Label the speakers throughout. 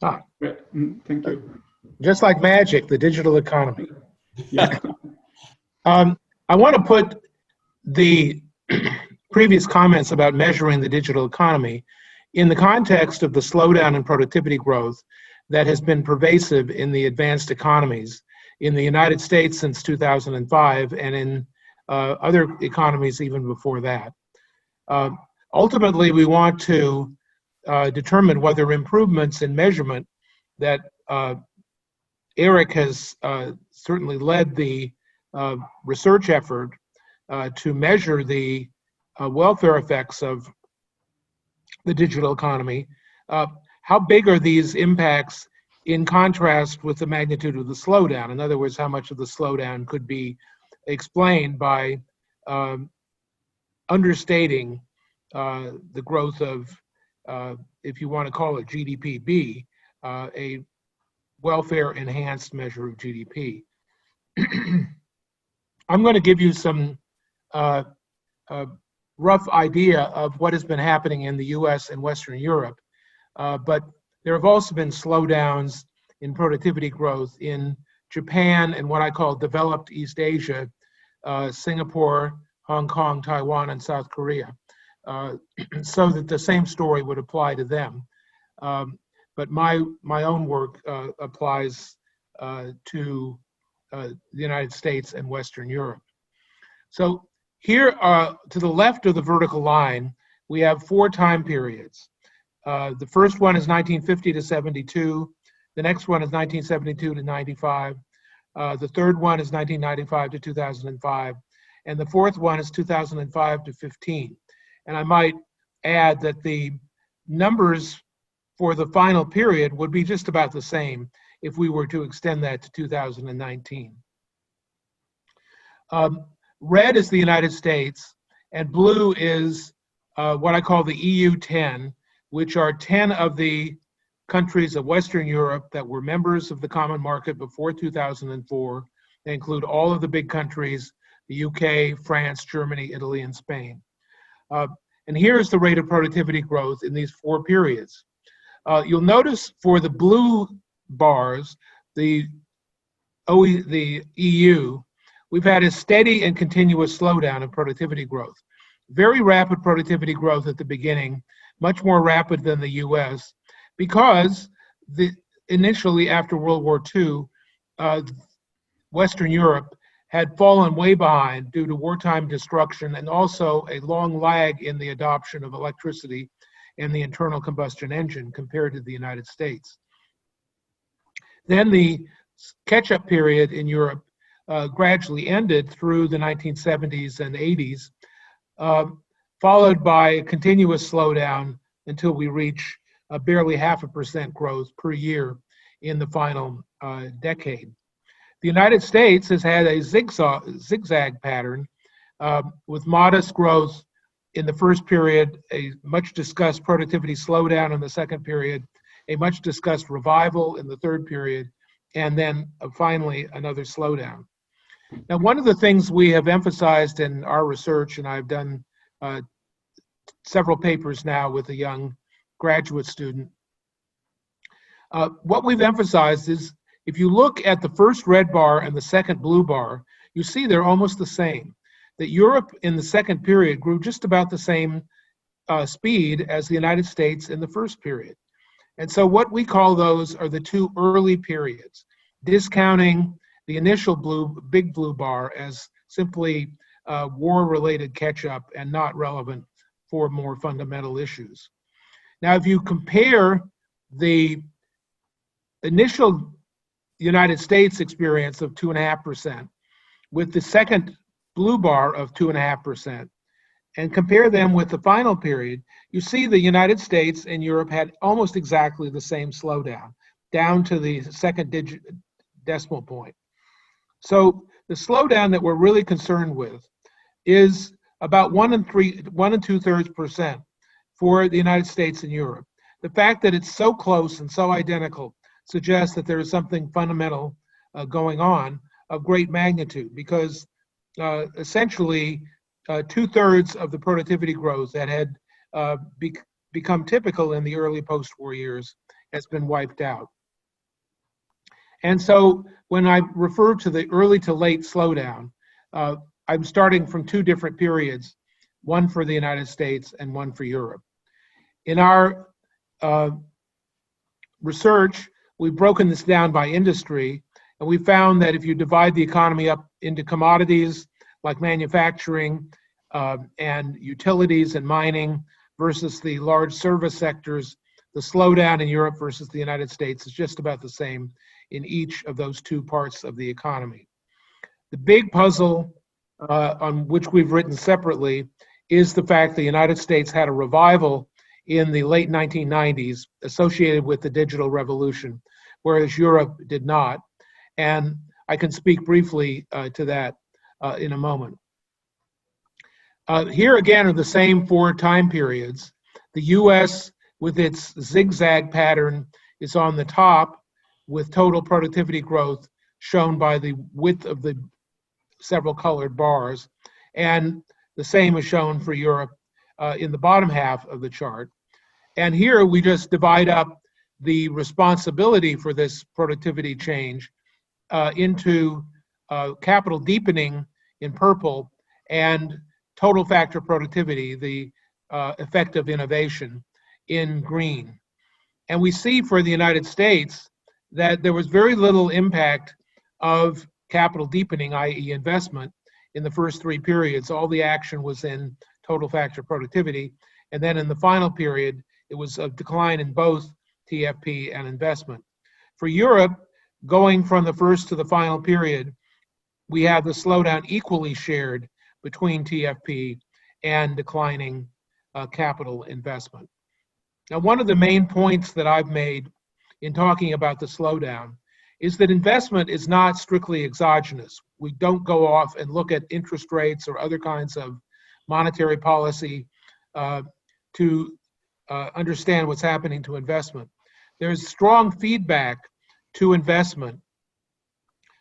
Speaker 1: Ah,
Speaker 2: Thank you.
Speaker 1: just like magic, the digital economy.
Speaker 2: Yeah.
Speaker 1: I want to put the previous comments about measuring the digital economy in the context of the slowdown in productivity growth that has been pervasive in the advanced economies in the United States since 2005 and in other economies even before that. Ultimately, we want to determine whether improvements in measurement that Eric has certainly led the research effort to measure the welfare effects of the digital economy. How big are these impacts in contrast with the magnitude of the slowdown? In other words, how much of the slowdown could be explained by understating the growth of, if you want to call it GDP-B, a welfare-enhanced measure of GDP. I'm going to give you some rough idea of what has been happening in the US and Western Europe, but there have also been slowdowns in productivity growth in Japan and what I call developed East Asia, Singapore, Hong Kong, Taiwan, and South Korea, so that the same story would apply to them. But my own work applies to the United States and Western Europe. So here, to the left of the vertical line, we have 4 time periods. The first one is 1950 to 72. The next one is 1972 to 95. The third one is 1995 to 2005. And the fourth one is 2005 to 15. And I might add that the numbers for the final period would be just about the same if we were to extend that to 2019. Red is the United States, and blue is what I call the EU 10, which are 10 of the countries of Western Europe that were members of the common market before 2004. They include all of the big countries, the UK, France, Germany, Italy, and Spain. And here's the rate of productivity growth in these 4 periods. You'll notice for the blue bars, the EU, we've had a steady and continuous slowdown in productivity growth. Very rapid productivity growth at the beginning, much more rapid than the US, because initially after World War II, Western Europe had fallen way behind due to wartime destruction and also a long lag in the adoption of electricity and the internal combustion engine compared to the United States. Then the catch-up period in Europe gradually ended through the 1970s and 80s, followed by a continuous slowdown until we reach barely 0.5% growth per year in the final decade. The United States has had a zigzag pattern with modest growth in the first period, a much discussed productivity slowdown in the second period, a much discussed revival in the third period, and then finally another slowdown. Now, one of the things we have emphasized in our research, and I've done several papers now with a young graduate student, what we've emphasized is if you look at the first red bar and the second blue bar, you see they're almost the same. That Europe in the second period grew just about the same speed as the United States in the first period. And so what we call those are the 2 early periods, discounting the initial big blue bar as simply war-related catch-up and not relevant for more fundamental issues. Now, if you compare the initial United States experience of 2.5% with the second blue bar of 2.5% and compare them with the final period, you see the United States and Europe had almost exactly the same slowdown, down to the second decimal point. So the slowdown that we're really concerned with is about 1 2/3% for the United States and Europe. The fact that it's so close and so identical suggests that there is something fundamental going on of great magnitude, because essentially 2/3 of the productivity growth that had become typical in the early post-war years has been wiped out. And so when I refer to the early to late slowdown, I'm starting from two different periods, one for the United States and one for Europe. In our research, we've broken this down by industry, and we found that if you divide the economy up into commodities like manufacturing and utilities and mining versus the large service sectors, the slowdown in Europe versus the United States is just about the same in each of those two parts of the economy. The big puzzle on which we've written separately is the fact the United States had a revival in the late 1990s associated with the digital revolution, whereas Europe did not. And I can speak briefly to that in a moment. Here again are the same four time periods. The US with its zigzag pattern is on the top with total productivity growth shown by the width of the several colored bars. And the same is shown for Europe in the bottom half of the chart. And here we just divide up the responsibility for this productivity change into capital deepening in purple and total factor productivity, the effect of innovation, in green. And we see for the United States that there was very little impact of capital deepening, i.e. investment, in the first three periods. All the action was in total factor productivity. And then in the final period, it was a decline in both TFP and investment. For Europe, going from the first to the final period, we have the slowdown equally shared between TFP and declining capital investment. Now, one of the main points that I've made in talking about the slowdown is that investment is not strictly exogenous. We don't go off and look at interest rates or other kinds of monetary policy to understand what's happening to investment. There's strong feedback to investment,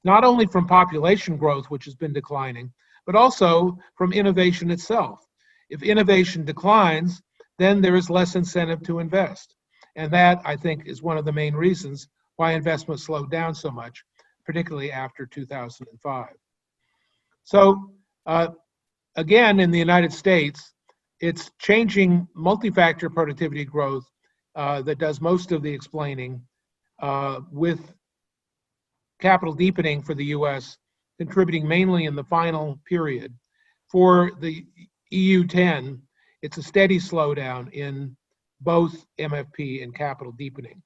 Speaker 1: not only from population growth, which has been declining, but also from innovation itself. If innovation declines, then there is less incentive to invest. And that, I think, is one of the main reasons why investment slowed down so much, particularly after 2005. So again, in the United States, it's changing multi-factor productivity growth that does most of the explaining, with capital deepening for the US contributing mainly in the final period. For the EU10, it's a steady slowdown in both MFP and capital deepening.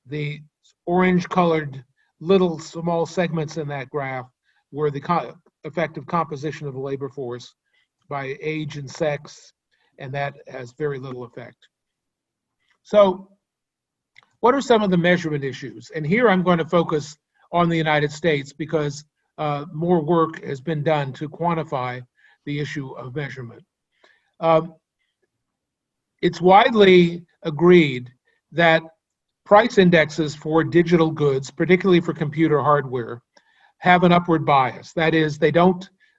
Speaker 1: The orange colored little small segments in that graph were the effective composition of the labor force by age and sex, and that has very little effect. So what are some of the measurement issues? And here I'm going to focus on the United States because more work has been done to quantify the issue of measurement. It's widely agreed that price indexes for digital goods, particularly for computer hardware, have an upward bias. That is,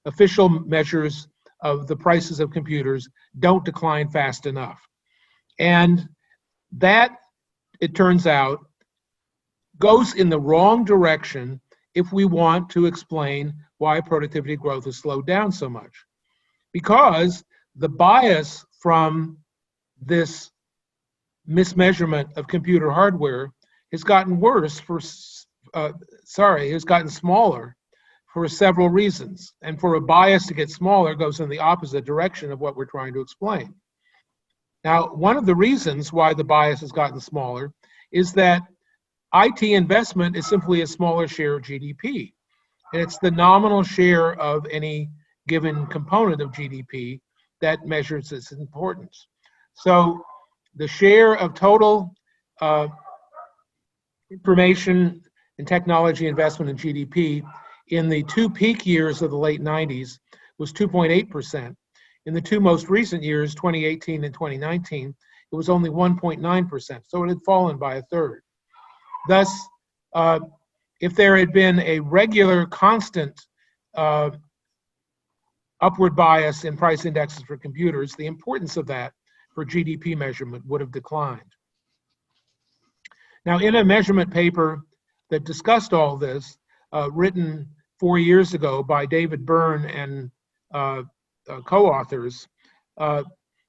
Speaker 1: official measures of the prices of computers don't decline fast enough. And that, it turns out, goes in the wrong direction if we want to explain why productivity growth has slowed down so much. Because the bias from this mismeasurement of computer hardware has gotten worse has gotten smaller for several reasons. And for a bias to get smaller goes in the opposite direction of what we're trying to explain. Now, one of the reasons why the bias has gotten smaller is that IT investment is simply a smaller share of GDP. And it's the nominal share of any given component of GDP that measures its importance. So the share of total information and technology investment in GDP in the two peak years of the late 90s was 2.8%. In the two most recent years, 2018 and 2019, it was only 1.9%. So it had fallen by a third. Thus, if there had been a regular, constant upward bias in price indexes for computers, the importance of that for GDP measurement would have declined. Now, in a measurement paper that discussed all this, written 4 years ago by David Byrne and co-authors,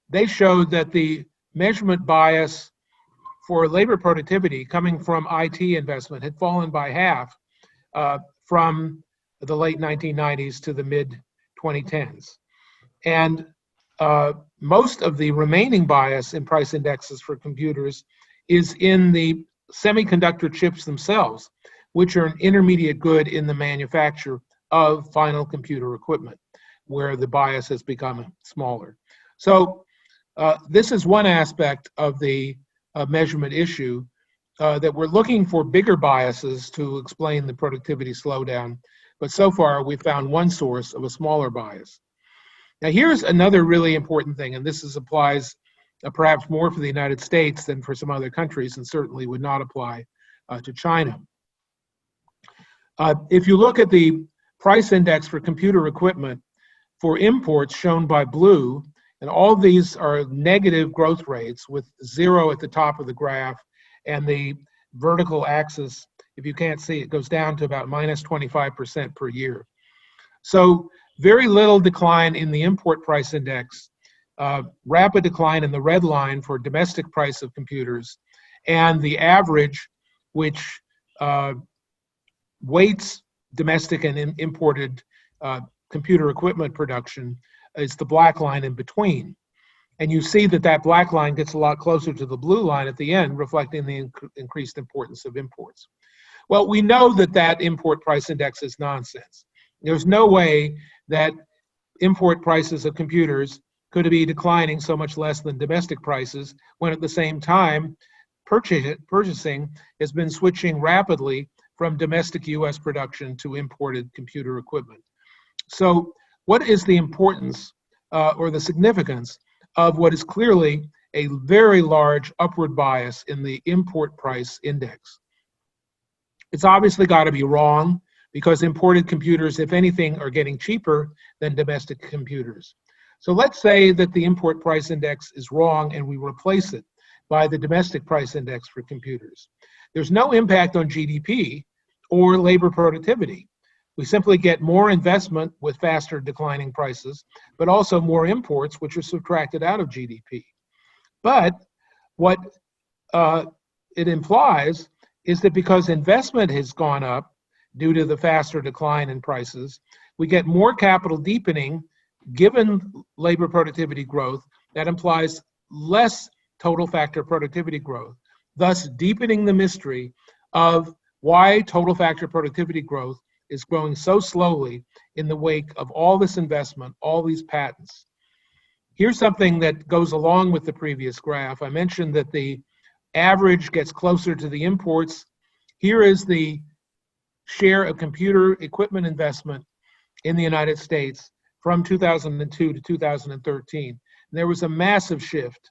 Speaker 1: they showed that the measurement bias for labor productivity coming from IT investment had fallen by half from the late 1990s to the mid 2010s. And most of the remaining bias in price indexes for computers is in the semiconductor chips themselves, which are an intermediate good in the manufacture of final computer equipment, where the bias has become smaller. So this is one aspect of the measurement issue, that we're looking for bigger biases to explain the productivity slowdown, but so far we've found one source of a smaller bias. Now here's another really important thing, and this applies perhaps more for the United States than for some other countries, and certainly would not apply to China. If you look at the price index for computer equipment for imports shown by blue, and all these are negative growth rates with 0 at the top of the graph, and the vertical axis, if you can't see it, goes down to about minus 25% per year. So very little decline in the import price index, rapid decline in the red line for domestic price of computers, and the average, which weights domestic and imported computer equipment production, is the black line in between. And you see that that black line gets a lot closer to the blue line at the end, reflecting the increased importance of imports. Well, we know that that import price index is nonsense. There's no way that import prices of computers could be declining so much less than domestic prices, when at the same time purchasing has been switching rapidly from domestic US production to imported computer equipment. So what is the importance or the significance of what is clearly a very large upward bias in the import price index? It's obviously got to be wrong, because imported computers, if anything, are getting cheaper than domestic computers. So let's say that the import price index is wrong and we replace it by the domestic price index for computers. There's no impact on GDP or labor productivity. We simply get more investment with faster declining prices, but also more imports, which are subtracted out of GDP. But what it implies is that because investment has gone up due to the faster decline in prices, we get more capital deepening given labor productivity growth. That implies less total factor productivity growth, thus deepening the mystery of why total factor productivity growth is growing so slowly in the wake of all this investment, all these patents. Here's something that goes along with the previous graph. I mentioned that the average gets closer to the imports. Here is the share of computer equipment investment in the United States from 2002 to 2013. And there was a massive shift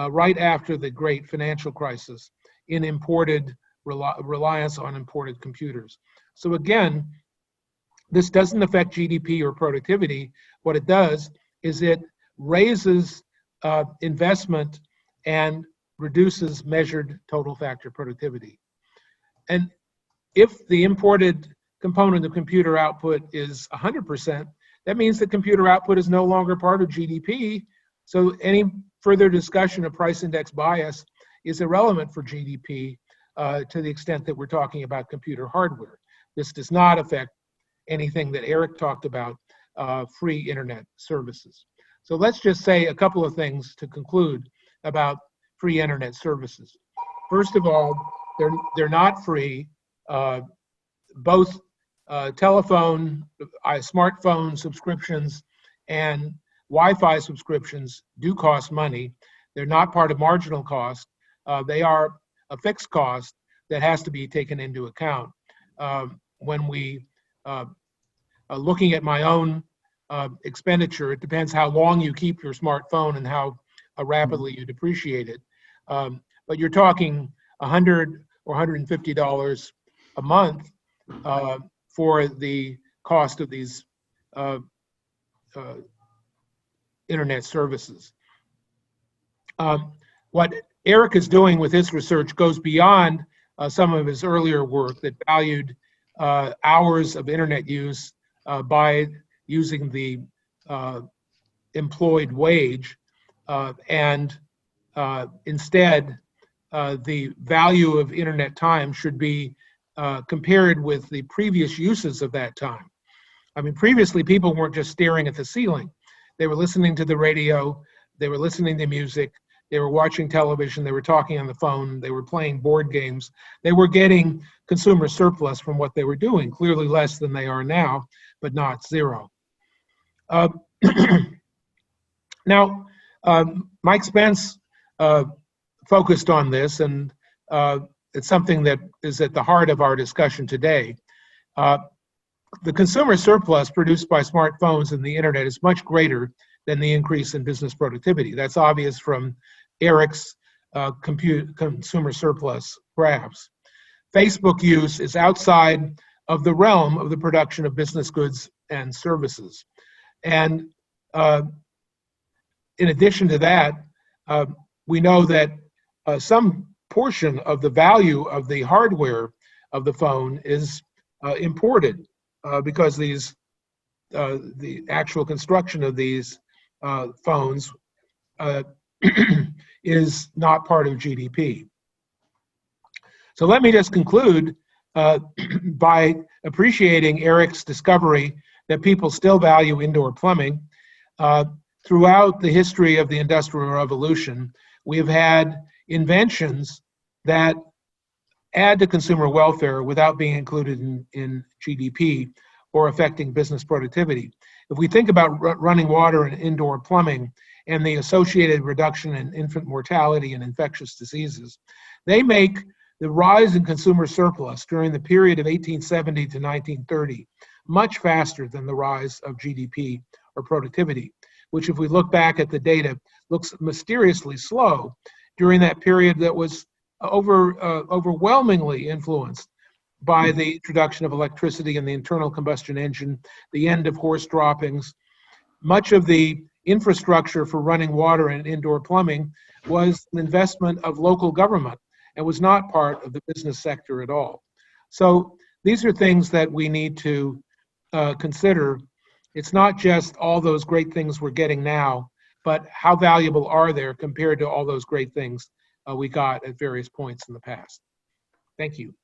Speaker 1: right after the great financial crisis in imported reliance on imported computers. So again, this doesn't affect GDP or productivity. What it does is it raises investment and reduces measured total factor productivity. And if the imported component of computer output is 100%, that means that computer output is no longer part of GDP. So any further discussion of price index bias is irrelevant for GDP to the extent that we're talking about computer hardware. This does not affect anything that Eric talked about, free internet services. So let's just say a couple of things to conclude about free internet services. First of all, they're not free. Both telephone, smartphone subscriptions and Wi-Fi subscriptions do cost money. They're not part of marginal cost. They are a fixed cost that has to be taken into account. When we looking at my own expenditure, it depends how long you keep your smartphone and how rapidly you depreciate it. But you're talking $100 or $150 a month for the cost of these internet services. What Eric is doing with his research goes beyond some of his earlier work that valued hours of internet use by using the employed wage, and instead the value of internet time should be compared with the previous uses of that time. I mean, previously people weren't just staring at the ceiling. They were listening to the radio, they were listening to music, they were watching television, they were talking on the phone, they were playing board games. They were getting consumer surplus from what they were doing, clearly less than they are now, but not zero. Now, Mike Spence focused on this, and it's something that is at the heart of our discussion today. The consumer surplus produced by smartphones and the internet is much greater than the increase in business productivity. That's obvious from Eric's consumer surplus graphs. Facebook use is outside of the realm of the production of business goods and services. And in addition to that, we know that some portion of the value of the hardware of the phone is imported because these the actual construction of these phones is not part of GDP. So let me just conclude by appreciating Eric's discovery that people still value indoor plumbing. Throughout the history of the Industrial Revolution, we have had inventions that add to consumer welfare without being included in GDP or affecting business productivity. If we think about running water and indoor plumbing and the associated reduction in infant mortality and infectious diseases, they make the rise in consumer surplus during the period of 1870 to 1930 much faster than the rise of GDP or productivity, which, if we look back at the data, looks mysteriously slow during that period that was overwhelmingly influenced by the introduction of electricity and the internal combustion engine, the end of horse droppings. Much of the infrastructure for running water and indoor plumbing was an investment of local government and was not part of the business sector at all. So these are things that we need to consider. It's not just all those great things we're getting now, but how valuable are they compared to all those great things we got at various points in the past. Thank you.